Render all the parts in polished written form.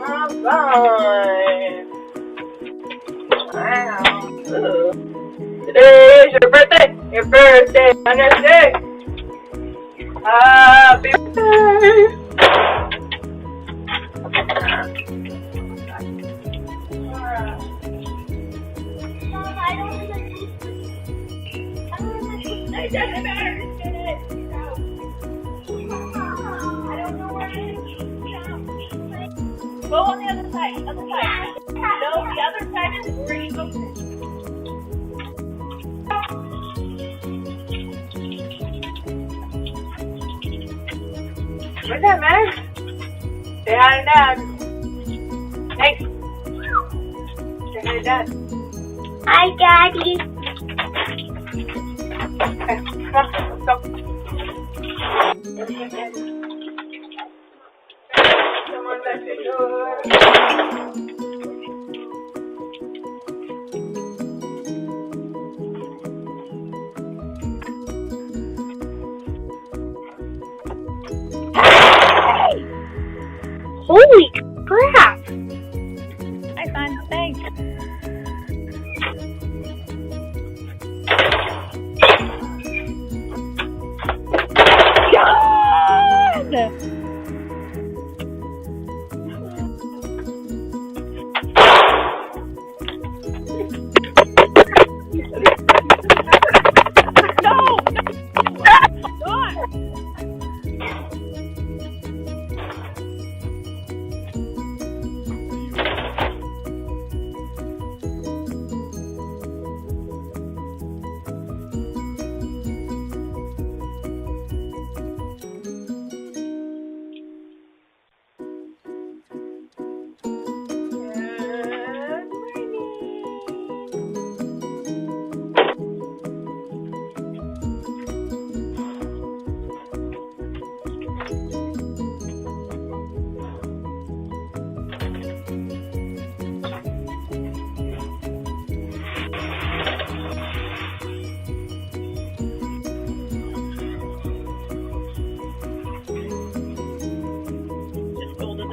fine. Wow. Ooh. Today is your birthday. Your birthday on this day. Happy birthday. It doesn't matter. Just get it. I don't know where it is. Go on the other side. Other side. No, the other side is where you go. What's that, man? Say hi to Dad. Hey. Say hi to Dad. Hi, Daddy. Okay, come on, let's go. Come on back to the door. Holy crap! Hi, son. Thanks. God! No! God!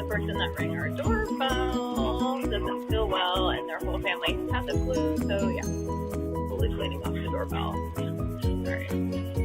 Person that rang our doorbell doesn't feel well, and their whole family has the flu, so yeah, totally cleaning off the doorbell. All right.